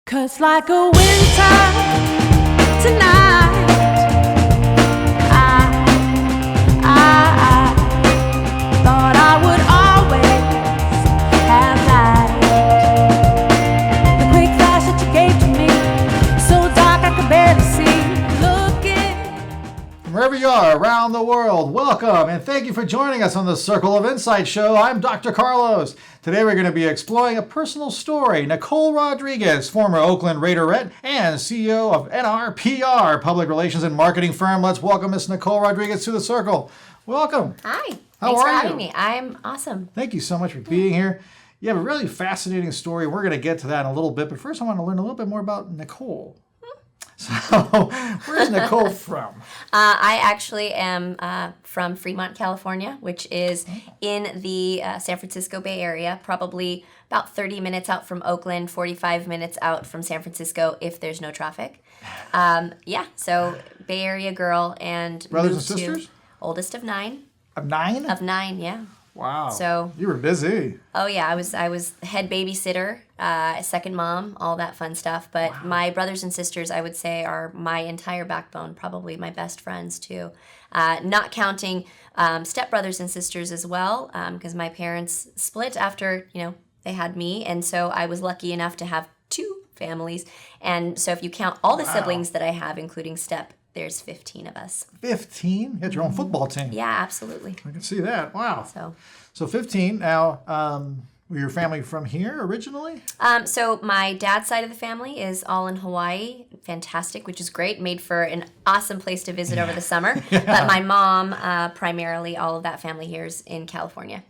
'Cause like a winter tonight, I thought I would always have light. The quick flash that you gave to me, so dark I could barely see. Looking From wherever you are around the world, welcome and thank you for joining us on the Circle of Insight show. I'm Dr. Carlos. Today we're going to be exploring a personal story. Nicole Rodrigues, former Oakland Raiderette and CEO of NRPR, public relations and marketing firm. Let's welcome Miss Nicole Rodrigues to the Circle. Welcome. Hi. How Thanks are for having you? me. I'm awesome. Thank you so much for being here. You have a really fascinating story. We're going to get to that in a little bit, but first I want to learn a little bit more about Nicole. So, where's Nicole from? I actually am from Fremont, California, which is in the San Francisco Bay Area, probably about 30 minutes out from Oakland, 45 minutes out from San Francisco if there's no traffic. So Bay Area girl and Brothers and moved sisters? to oldest of 9. Of 9? Of 9, yeah. Wow. So you were busy. Oh yeah, I was head babysitter, second mom, all that fun stuff. But my brothers and sisters, I would say, are my entire backbone. Probably my best friends too, not counting stepbrothers and sisters as well, because my parents split after they had me, and so I was lucky enough to have 2 families. And so if you count all the siblings that I have, including there's 15 of us. 15? You had your own football team. Yeah, absolutely. I can see that. Wow. So 15. Now, were your family from here originally? So my dad's side of the family is all in Hawaii. Fantastic, which is great. Made for an awesome place to visit over the summer. Yeah. But my mom, primarily, all of that family here is in California.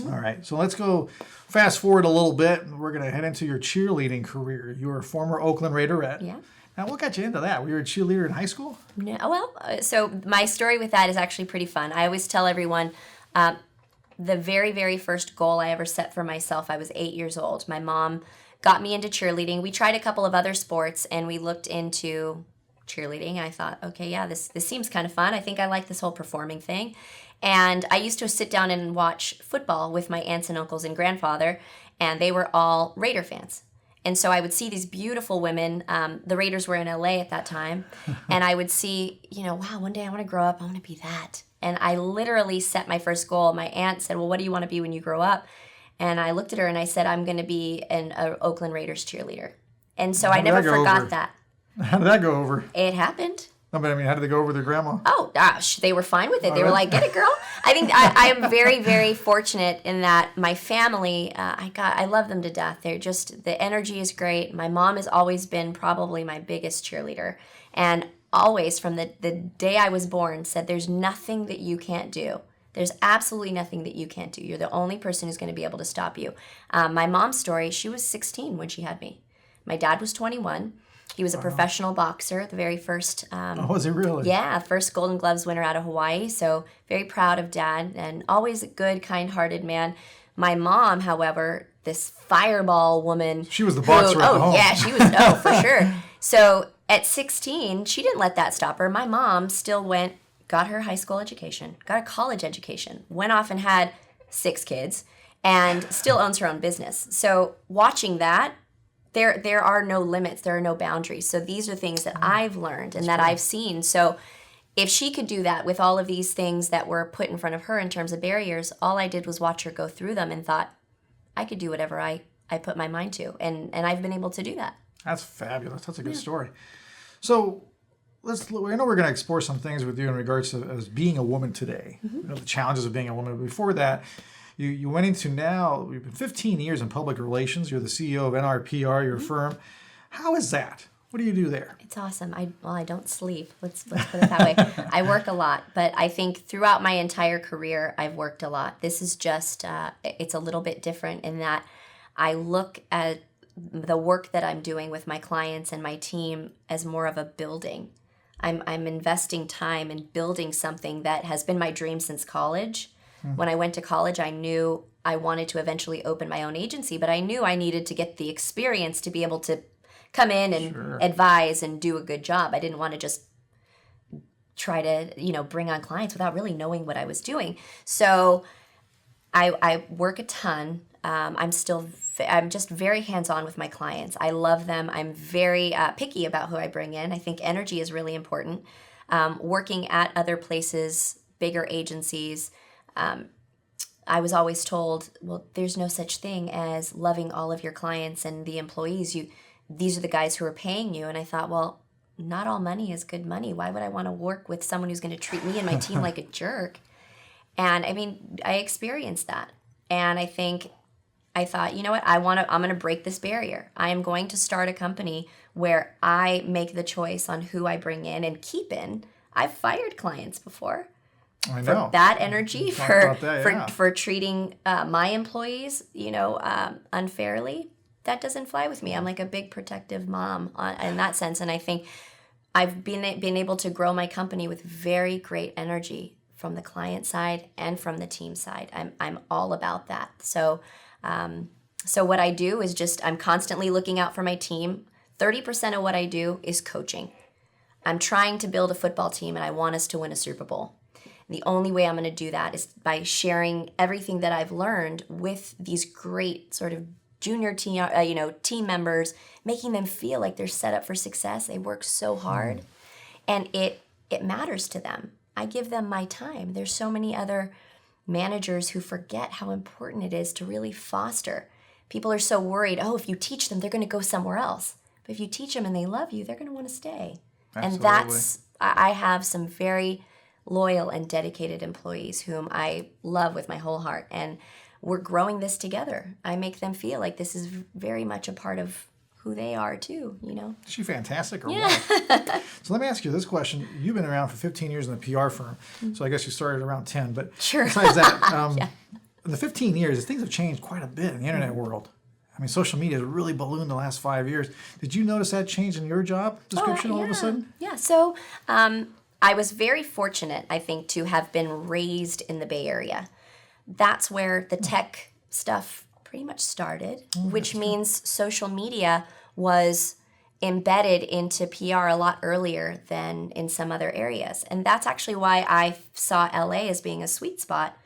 All right. So let's go fast forward a little bit. We're going to head into your cheerleading career. You were a former Oakland Raiderette. Yeah. Now, what got you into that? Were you a cheerleader in high school? No, well, so my story with that is actually pretty fun. I always tell everyone the very, very first goal I ever set for myself, I was 8 years old. My mom got me into cheerleading. We tried a couple of other sports, and we looked into cheerleading. I thought, okay, yeah, this seems kind of fun. I think I like this whole performing thing. And I used to sit down and watch football with my aunts and uncles and grandfather, and they were all Raider fans. And so I would see these beautiful women. The Raiders were in LA at that time. And I would see, wow, one day I want to grow up. I want to be that. And I literally set my first goal. My aunt said, well, what do you want to be when you grow up? And I looked at her and I said, I'm going to be an Oakland Raiders cheerleader. And so I never forgot that. How did that go over? It happened. No, but I mean, how did they go over with their grandma? Oh, gosh, they were fine with it. They were like, get it, girl. I think I am very, very fortunate in that my family, I love them to death. They're just, the energy is great. My mom has always been probably my biggest cheerleader. And always, from the day I was born, said there's nothing that you can't do. There's absolutely nothing that you can't do. You're the only person who's going to be able to stop you. My mom's story, she was 16 when she had me. My dad was 21. He was a professional boxer, the very first. Was he really? Yeah, first Golden Gloves winner out of Hawaii. So very proud of Dad, and always a good, kind-hearted man. My mom, however, this fireball woman. She was the boxer at home. Yeah, she was. Oh, for sure. So at 16, she didn't let that stop her. My mom still went, got her high school education, got a college education, went off and had 6 kids, and still owns her own business. So watching that. There are no limits. There are no boundaries. So these are things that I've learned and that I've seen. So if she could do that with all of these things that were put in front of her in terms of barriers, all I did was watch her go through them and thought, I could do whatever I put my mind to. And I've been able to do that. That's fabulous. That's a good story. So I know we're going to explore some things with you in regards to as being a woman today. The challenges of being a woman. But before that, you went into now, you've been 15 years in public relations. You're the CEO of NRPR, your firm. How is that? What do you do there? It's awesome. I don't sleep. Let's put it that way. I work a lot, but I think throughout my entire career, I've worked a lot. This is just, it's a little bit different in that I look at the work that I'm doing with my clients and my team as more of a building. I'm investing time in building something that has been my dream since college. When I went to college, I knew I wanted to eventually open my own agency, but I knew I needed to get the experience to be able to come in and advise and do a good job. I didn't want to just try to, bring on clients without really knowing what I was doing. So I work a ton. I'm just very hands-on with my clients. I love them. I'm very picky about who I bring in. I think energy is really important. Working at other places, bigger agencies, I was always told, well, there's no such thing as loving all of your clients and the employees. These are the guys who are paying you. And I thought, well, not all money is good money. Why would I want to work with someone who's going to treat me and my team like a jerk? And I mean, I experienced that. And I thought, you know what? I'm going to break this barrier. I am going to start a company where I make the choice on who I bring in and keep in. I've fired clients before. I know. For bad energy, Yeah. for treating my employees, unfairly. That doesn't fly with me. I'm like a big protective mom in that sense. And I think I've been able to grow my company with very great energy from the client side and from the team side. I'm all about that. So what I do is I'm constantly looking out for my team. 30% of what I do is coaching. I'm trying to build a football team and I want us to win a Super Bowl. The only way I'm going to do that is by sharing everything that I've learned with these great sort of junior team members, making them feel like they're set up for success. They work so hard, and it matters to them. I give them my time. There's so many other managers who forget how important it is to really foster. People are so worried, if you teach them, they're going to go somewhere else. But if you teach them and they love you, they're going to want to stay. Absolutely. And I have some very loyal and dedicated employees whom I love with my whole heart. And we're growing this together. I make them feel like this is very much a part of who they are too, Is she fantastic or what? So let me ask you this question. You've been around for 15 years in the PR firm, so I guess you started around 10. But sure. Besides that, in the 15 years, things have changed quite a bit in the internet world. I mean, social media has really ballooned the last 5 years. Did you notice that change in your job description all of a sudden? Yeah. So I was very fortunate, I think, to have been raised in the Bay Area. That's where the tech stuff pretty much started, which means social media was embedded into PR a lot earlier than in some other areas. And that's actually why I saw LA as being a sweet spot.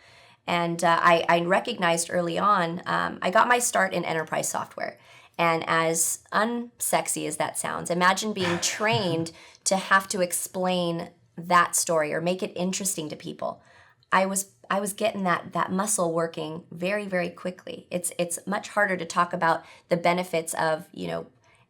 And I recognized early on, I got my start in enterprise software. And as unsexy as that sounds, imagine being trained to have to explain that story or make it interesting to people. I was getting that muscle working very, very quickly. It's much harder to talk about the benefits of,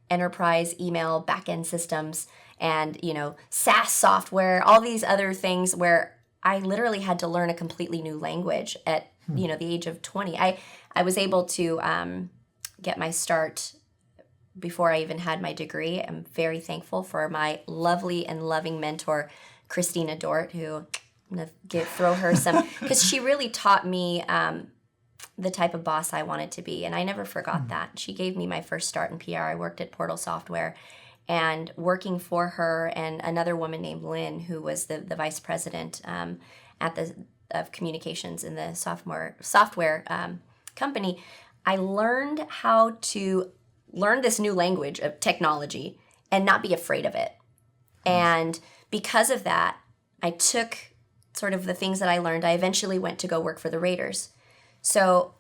enterprise email backend systems and, SaaS software, all these other things where I literally had to learn a completely new language at, the age of 20. I was able to get my start before I even had my degree. I'm very thankful for my lovely and loving mentor, Christina Dort, who I'm going to throw her some, because she really taught me the type of boss I wanted to be. And I never forgot that. She gave me my first start in PR. I worked at Portal Software, and working for her and another woman named Lynn, who was the vice president of communications in the software company, I learned how to learn this new language of technology and not be afraid of it. And because of that, I took sort of the things that I learned. I eventually went to go work for the Raiders. So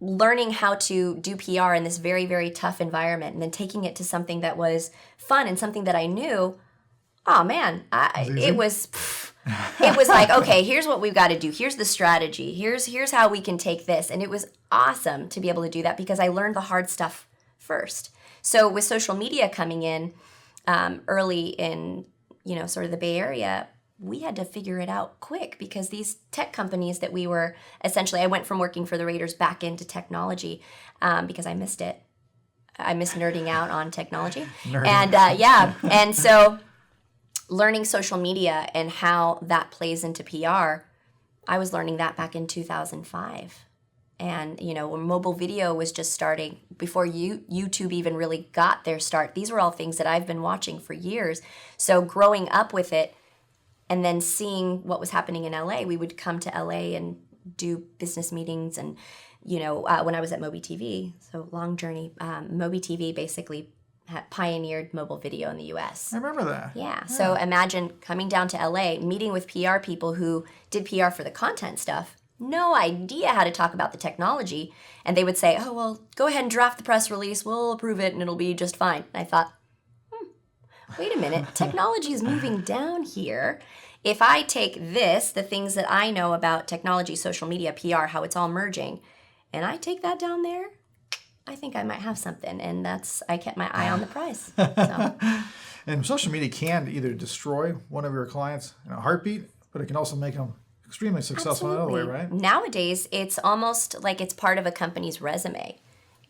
learning how to do PR in this very, very tough environment and then taking it to something that was fun and something that I knew, oh man, it was like, okay, here's what we've got to do. Here's the strategy. Here's how we can take this. And it was awesome to be able to do that because I learned the hard stuff first. So with social media coming in early in, sort of the Bay Area, we had to figure it out quick because these tech companies that we were essentially, I went from working for the Raiders back into technology because I missed it. I miss nerding out on technology. And so learning social media and how that plays into PR, I was learning that back in 2005. And, when mobile video was just starting, before YouTube even really got their start, these were all things that I've been watching for years. So growing up with it, and then seeing what was happening in LA, we would come to LA and do business meetings. And, when I was at Moby TV, so long journey, Moby TV basically pioneered mobile video in the US. I remember that. Yeah. So imagine coming down to LA, meeting with PR people who did PR for the content stuff, no idea how to talk about the technology. And they would say, oh, well, go ahead and draft the press release. We'll approve it and it'll be just fine. And I thought, wait a minute, technology is moving down here. If I take this, the things that I know about technology, social media, PR, how it's all merging, and I take that down there, I think I might have something. And I kept my eye on the prize. So. And social media can either destroy one of your clients in a heartbeat, but it can also make them extremely successful in another way, right? Nowadays, it's almost like it's part of a company's resume.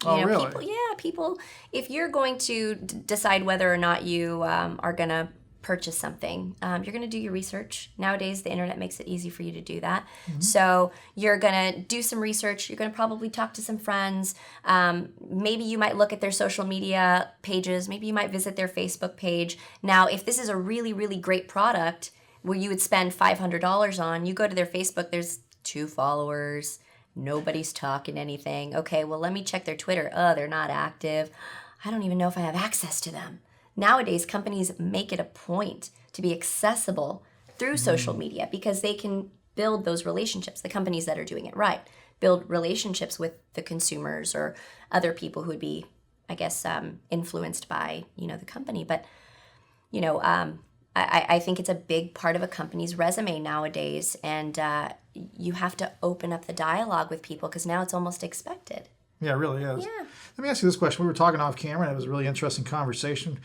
Really? People, if you're going to decide whether or not you are going to purchase something, you're going to do your research. Nowadays, the internet makes it easy for you to do that. Mm-hmm. So you're going to do some research. You're going to probably talk to some friends. Maybe you might look at their social media pages. Maybe you might visit their Facebook page. Now, if this is a really, really great product where you would spend $500 on, you go to their Facebook, there's 2 followers. Nobody's talking anything. Okay, well, let me check their Twitter. Oh, they're not active. I don't even know if I have access to them. Nowadays, companies make it a point to be accessible through social media because they can build those relationships. The companies that are doing it right build relationships with the consumers or other people who would be, I guess, influenced by, the company. But, I think it's a big part of a company's resume nowadays, and you have to open up the dialogue with people because now it's almost expected. Yeah, it really is. Yeah. Let me ask you this question. We were talking off camera, and it was a really interesting conversation.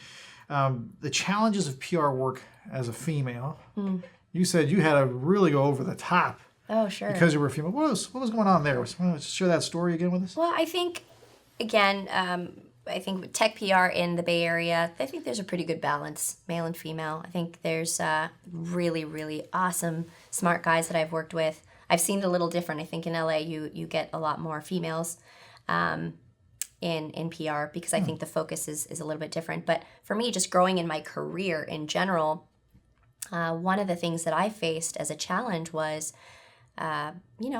The challenges of PR work as a female. You said you had to really go over the top. Oh, sure. Because you were a female. What was going on there? Want to share that story again with us? Well, I think, again, with tech PR in the Bay Area, I think there's a pretty good balance, male and female. I think there's really, really awesome, smart guys that I've worked with. I've seen it a little different. I think in LA you get a lot more females in PR because I think the focus is a little bit different. But for me, just growing in my career in general, one of the things that I faced as a challenge was, I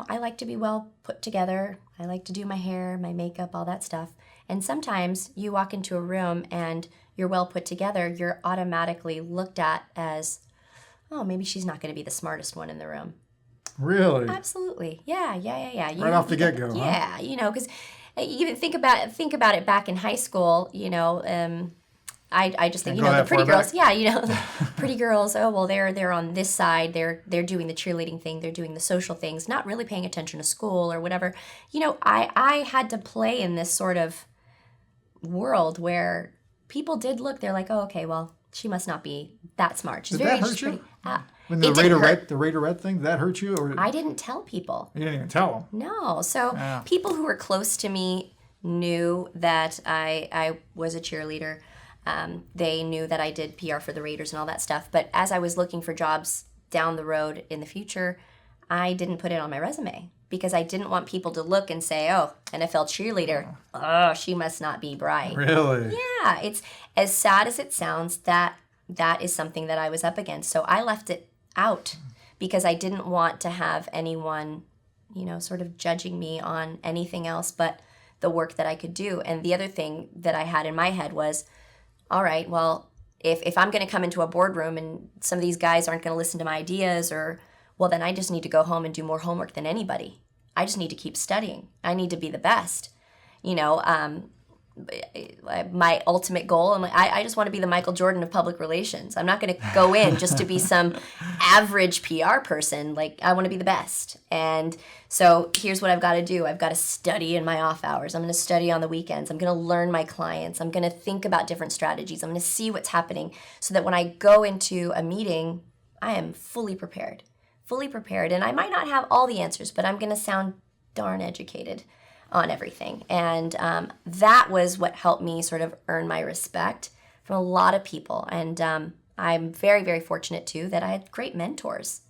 like to be well put together. I like to do my hair, my makeup, all that stuff. And sometimes you walk into a room and you're well put together, you're automatically looked at as, oh, maybe she's not going to be the smartest one in the room. Really? Absolutely. Yeah. Right off the get-go, Yeah, because even think about it back in high school, I just think, the pretty girls, the pretty girls, oh, well, they're on this side, they're doing the cheerleading thing, they're doing the social things, not really paying attention to school or whatever. I had to play in this sort of world where people did look, they're like, oh, okay, well, she must not be that smart. Did that hurt you? When the Raiderette thing, did that hurt you? Or I didn't tell people. You didn't even tell them? No. So people who were close to me knew that I was a cheerleader. They knew that I did PR for the Raiders and all that stuff. But as I was looking for jobs down the road in the future, I didn't put it on my resume because I didn't want people to look and say, oh, NFL cheerleader. Oh, she must not be bright. Really? Yeah. It's as sad as it sounds, that is something that I was up against. So I left it out because I didn't want to have anyone, sort of judging me on anything else but the work that I could do. And the other thing that I had in my head was, all right, well, if I'm going to come into a boardroom and some of these guys aren't going to listen to my ideas, well, then I just need to go home and do more homework than anybody. I just need to keep studying. I need to be the best. My ultimate goal, I just want to be the Michael Jordan of public relations. I'm not going to go in just to be some average PR person. I want to be the best. And so here's what I've got to do. I've got to study in my off hours. I'm going to study on the weekends. I'm going to learn my clients. I'm going to think about different strategies. I'm going to see what's happening so that when I go into a meeting, I am fully prepared. And I might not have all the answers, but I'm going to sound darn educated on everything. And that was what helped me sort of earn my respect from a lot of people. And I'm very, very fortunate, too, that I had great mentors.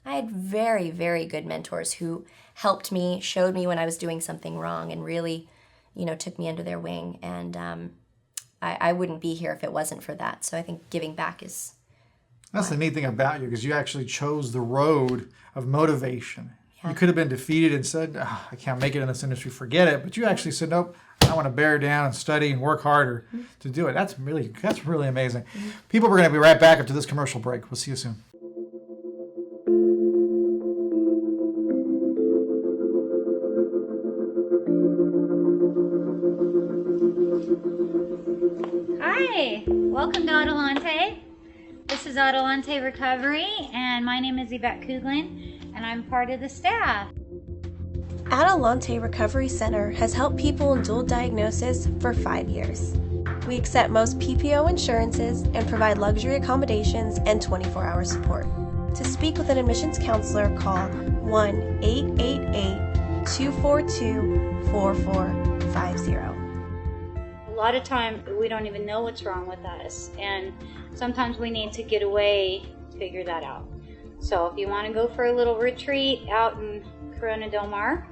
I had very, very good mentors who helped me, showed me when I was doing something wrong, and really, took me under their wing. And I wouldn't be here if it wasn't for that. So I think giving back is... That's the neat thing about you, because you actually chose the road of motivation. Yeah. You could have been defeated and said, I can't make it in this industry, forget it. But you actually said, nope, I want to bear down and study and work harder to do it. That's really amazing. People, we're going to be right back after this commercial break. We'll see you soon. Hi, welcome to Adelante. This is Adelante Recovery, and my name is Yvette Kuglin, and I'm part of the staff. Adelante Recovery Center has helped people in dual diagnosis for 5 years. We accept most PPO insurances and provide luxury accommodations and 24-hour support. To speak with an admissions counselor, call 1-888-242-4450. A lot of time we don't even know what's wrong with us, and sometimes we need to get away to figure that out. So if you want to go for a little retreat out in Corona Del Mar,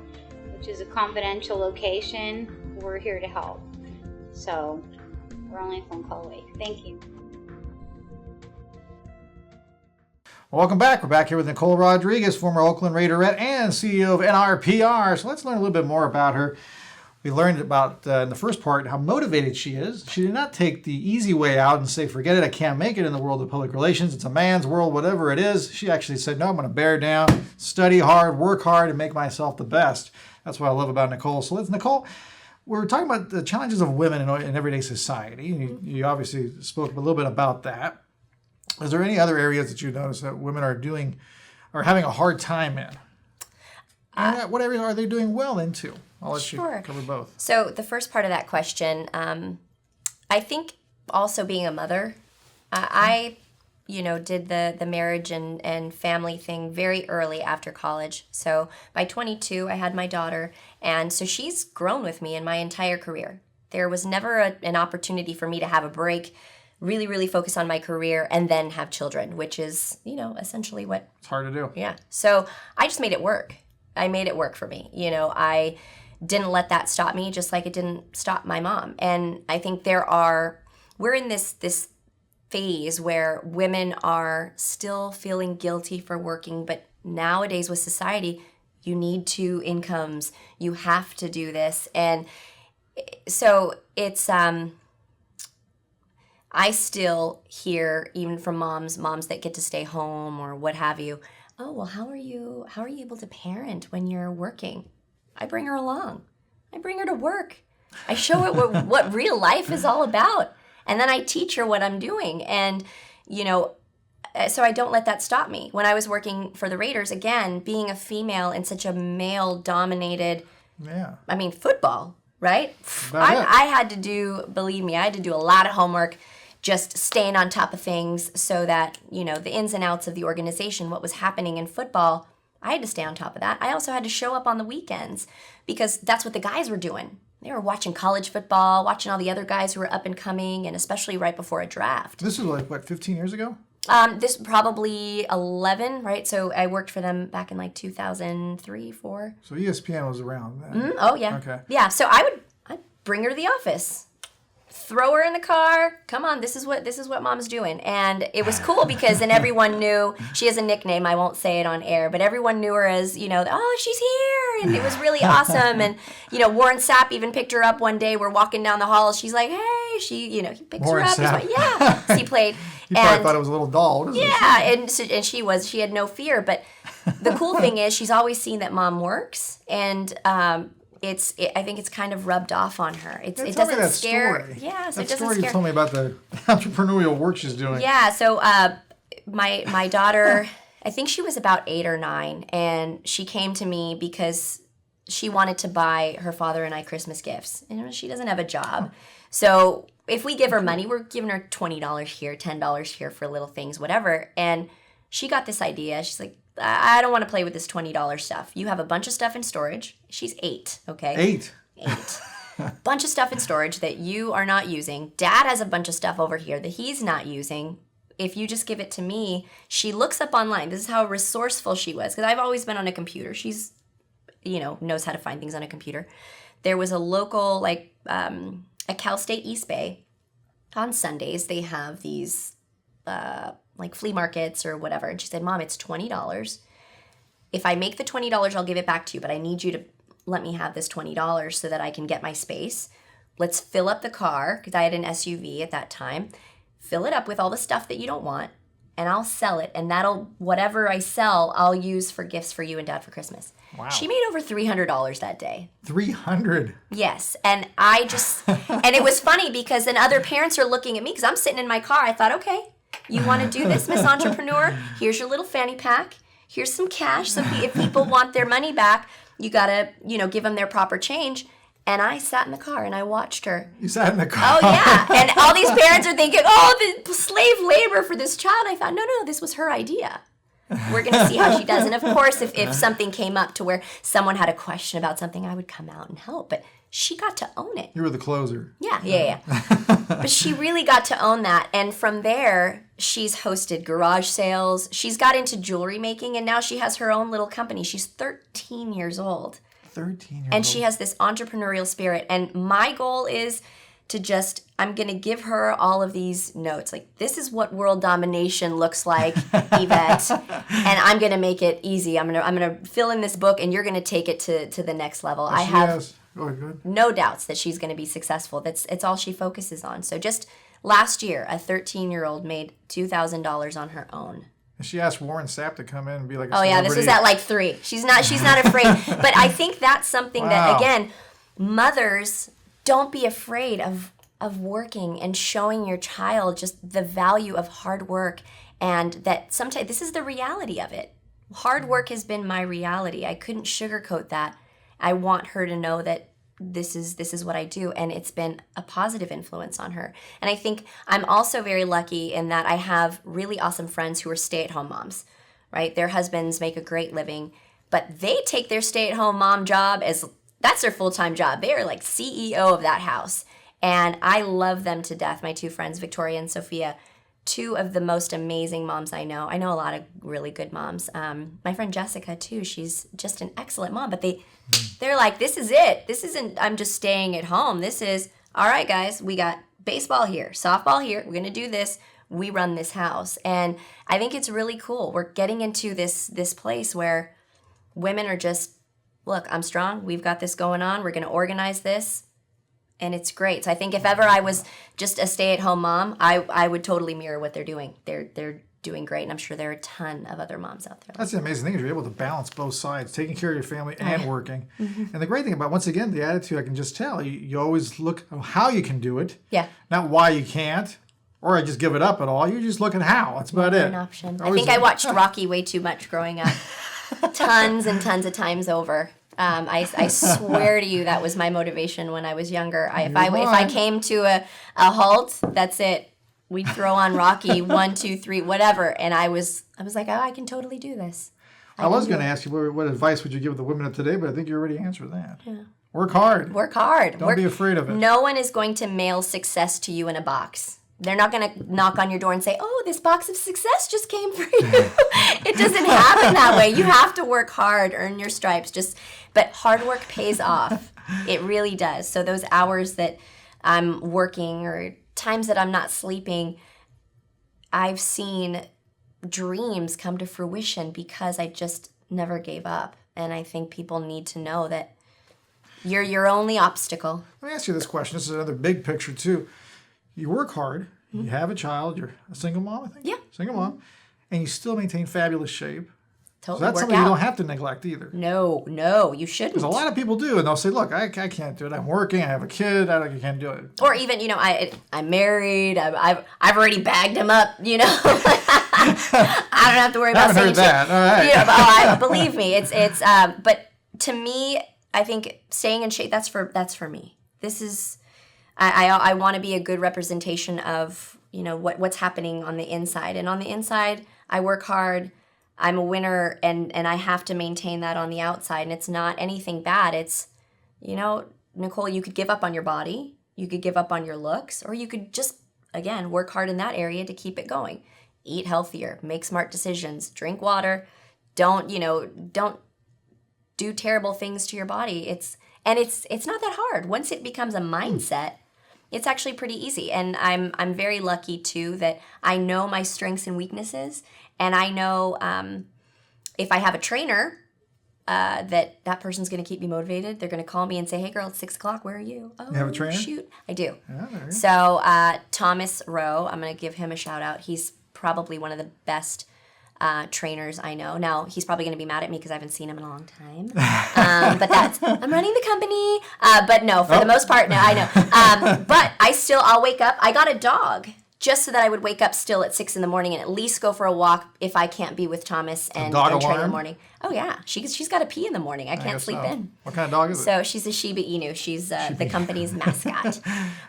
which is a confidential location, we're here to help. So we're only a phone call away. Thank you. Welcome back. We're back here with Nicole Rodrigues, former Oakland Raiderette and CEO of NRPR. So let's learn a little bit more about her. We learned about, in the first part, how motivated she is. She did not take the easy way out and say, forget it, I can't make it in the world of public relations. It's a man's world, whatever it is. She actually said, no, I'm going to bear down, study hard, work hard, and make myself the best. That's what I love about Nicole. So Nicole, we're talking about the challenges of women in everyday society. You obviously spoke a little bit about that. Is there any other areas that you notice that women are having a hard time in? And what areas are they doing well into? I'll let you cover both. So the first part of that question, I think also being a mother, I did the marriage and family thing very early after college. So by 22, I had my daughter, and so she's grown with me in my entire career. There was never an opportunity for me to have a break, really, really focus on my career, and then have children, which is, essentially what... It's hard to do. Yeah. So I just made it work. I made it work for me. I didn't let that stop me, just like it didn't stop my mom. And I think we're in this phase where women are still feeling guilty for working, but nowadays with society, you need 2 incomes, you have to do this. And so it's, I still hear, even from moms that get to stay home or what have you, oh, well, how are you able to parent when you're working? I bring her along. I bring her to work. I show her what real life is all about. And then I teach her what I'm doing. And, so I don't let that stop me. When I was working for the Raiders, again, being a female in such a male-dominated, football, right? I had to do, believe me, I had to do a lot of homework, just staying on top of things so that, the ins and outs of the organization, what was happening in football, I had to stay on top of that. I also had to show up on the weekends because that's what the guys were doing. They were watching college football, watching all the other guys who were up and coming, and especially right before a draft. This was 15 years ago? This probably 11, right? So I worked for them back in 2003, 4. So ESPN was around then. Oh, yeah. Okay. Yeah, so I'd bring her to the office. Throw her in the car. Come on, this is what mom's doing. And it was cool because then everyone knew, she has a nickname, I won't say it on air, but everyone knew her as, oh, she's here. And it was really awesome. And, Warren Sapp even picked her up one day. We're walking down the hall. She's like, hey, he picks Warren her up. Sapp. Yeah, he played. He probably thought it was a little doll. And she had no fear. But the cool thing is she's always seen that mom works. And, I think it's kind of rubbed off on her. It doesn't scare. Story. Yeah, so that it doesn't story scare. You told me about the entrepreneurial work she's doing. Yeah, so my daughter, I think she was about 8 or 9, and she came to me because she wanted to buy her father and I Christmas gifts. And she doesn't have a job, so if we give her money, we're giving her $20 here, $10 here for little things, whatever. And she got this idea. She's like, I don't want to play with this $20 stuff. You have a bunch of stuff in storage. She's 8, okay? 8? 8. Bunch of stuff in storage that you are not using. Dad has a bunch of stuff over here that he's not using. If you just give it to me, she looks up online. This is how resourceful she was, because I've always been on a computer. She's, knows how to find things on a computer. There was a local, a Cal State East Bay. On Sundays, they have these flea markets or whatever. And she said, Mom, it's $20. If I make the $20, I'll give it back to you, but I need you to let me have this $20 so that I can get my space. Let's fill up the car, because I had an SUV at that time. Fill it up with all the stuff that you don't want, and I'll sell it, and whatever I sell, I'll use for gifts for you and Dad for Christmas. Wow. She made over $300 that day. 300. Yes, and and it was funny because then other parents are looking at me because I'm sitting in my car. I thought, okay, you want to do this, Miss Entrepreneur? Here's your little fanny pack. Here's some cash. So if people want their money back, you gotta, give them their proper change. And I sat in the car and I watched her. You sat in the car. Oh, yeah. And all these parents are thinking, oh, the slave labor for this child. I thought, no, this was her idea. We're going to see how she does. And of course, if something came up to where someone had a question about something, I would come out and help. But she got to own it. You were the closer. Yeah. But she really got to own that. And from there, she's hosted garage sales. She's got into jewelry making, and now she has her own little company. She's 13 years old. 13 years And old. she has this entrepreneurial spirit. And my goal is to I'm going to give her all of these notes. Like, this is what world domination looks like, Yvette. And I'm going to make it easy. I'm going to fill in this book, and you're going to take it to the next level. I have no doubts that she's going to be successful. It's all she focuses on. So just last year, a 13-year-old made $2,000 on her own. And she asked Warren Sapp to come in and be like a celebrity. This was at like 3. She's not afraid. But I think that's something that, again, mothers, don't be afraid of working and showing your child just the value of hard work, and that sometimes this is the reality of it. Hard work has been my reality. I couldn't sugarcoat that. I want her to know that this is what I do, and it's been a positive influence on her. And I think I'm also very lucky in that I have really awesome friends who are stay-at-home moms, right? Their husbands make a great living, but they take their stay-at-home mom job that's their full-time job. They are like CEO of that house. And I love them to death. My 2 friends, Victoria and Sophia, 2 of the most amazing moms I know. I know a lot of really good moms. My friend Jessica, too, she's just an excellent mom. But they're like, this is it. This isn't, I'm just staying at home. This is, all right, guys, we got baseball here, softball here. We're going to do this. We run this house. And I think it's really cool. We're getting into this place where women are just, look, I'm strong. We've got this going on. We're going to organize this. And it's great. So I think if ever I was just a stay-at-home mom, I would totally mirror what they're doing. They're doing great, and I'm sure there are a ton of other moms out there. That's the amazing thing, is you're able to balance both sides, taking care of your family and working. Mm-hmm. And the great thing about, once again, the attitude, I can just tell, you always look at how you can do it, not why you can't, or I just give it up at all. You just look at how. That's about it. An option. I think I watched Rocky way too much growing up, tons and tons of times over. I swear to you, that was my motivation when I was younger. If I came to a halt, that's it. We'd throw on Rocky 1, 2, 3, whatever, and I was like, oh, I can totally do this. I was going to ask you what advice would you give the women of today, but I think you already answered that. Yeah. Work hard. Don't be afraid of it. No one is going to mail success to you in a box. They're not going to knock on your door and say, oh, this box of success just came for you. It doesn't happen that way. You have to work hard, earn your stripes. But hard work pays off. It really does. So those hours that I'm working or times that I'm not sleeping, I've seen dreams come to fruition because I just never gave up. And I think people need to know that you're your only obstacle. Let me ask you this question. This is another big picture, too. You work hard, you have a child, you're a single mom, I think? Yeah. Single mom, and you still maintain fabulous shape. Totally. So that's something you don't have to neglect either. No, you shouldn't. Because a lot of people do, and they'll say, look, I can't do it. I'm working, I have a kid, I can't do it. Or even, I'm married, I've already bagged him up, I don't have to worry about saying shit. I haven't heard that, all right. Believe me, it's but to me, I think staying in shape, that's for me. This is, I want to be a good representation of, what's happening on the inside. And on the inside, I work hard, I'm a winner, and I have to maintain that on the outside. And it's not anything bad. It's, Nicole, you could give up on your body, you could give up on your looks, or you could just, again, work hard in that area to keep it going. Eat healthier, make smart decisions, drink water, don't do terrible things to your body. It's not that hard. Once it becomes a mindset, it's actually pretty easy. And I'm very lucky too that I know my strengths and weaknesses, and I know if I have a trainer, that person's going to keep me motivated. They're going to call me and say, "Hey, girl, it's 6:00. Where are you?" Oh, you have a trainer? Shoot, I do. Yeah, there you go. So Thomas Rowe, I'm going to give him a shout out. He's probably one of the best trainers I know. Now, he's probably going to be mad at me because I haven't seen him in a long time. But I'm running the company. But no, for the most part, no, I know. But I'll wake up. I got a dog just so that I would wake up still at 6 a.m. and at least go for a walk if I can't be with Thomas and train in the morning. Oh yeah, she's got to pee in the morning. I can't sleep in. What kind of dog is it? So she's a Shiba Inu. She's the company's mascot.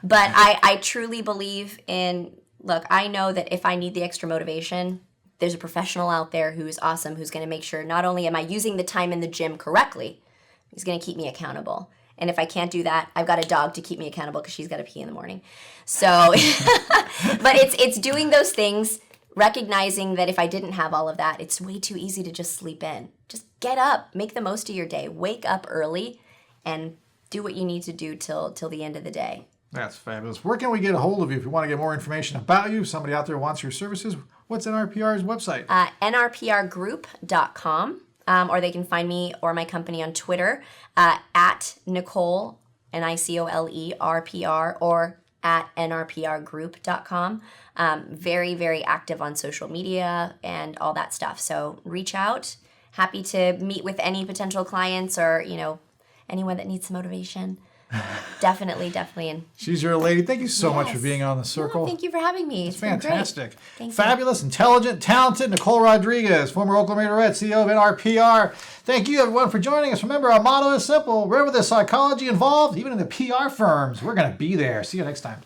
But I truly believe in, look, I know that if I need the extra motivation, there's a professional out there who's awesome, who's going to make sure not only am I using the time in the gym correctly, he's going to keep me accountable. And if I can't do that, I've got a dog to keep me accountable because she's got to pee in the morning. So, but it's doing those things, recognizing that if I didn't have all of that, it's way too easy to just sleep in. Just get up, make the most of your day, wake up early, and do what you need to do till the end of the day. That's fabulous. Where can we get a hold of you if you want to get more information about you? If somebody out there wants your services, what's NRPR's website? nrprgroup.com. Or they can find me or my company on Twitter at Nicole, NICOLE, or at nrprgroup.com. Very, very active on social media and all that stuff. So reach out. Happy to meet with any potential clients or, anyone that needs some motivation. Definitely. And She's your lady. Thank you so much for being on The Circle. thank you for having me. It's fantastic. Thank you. Fabulous, intelligent, talented Nicole Rodrigues, former Oakland Raiderette, CEO of NRPR. Thank you, everyone, for joining us. Remember, our motto is simple. Wherever there's psychology involved, even in the PR firms, we're going to be there. See you next time.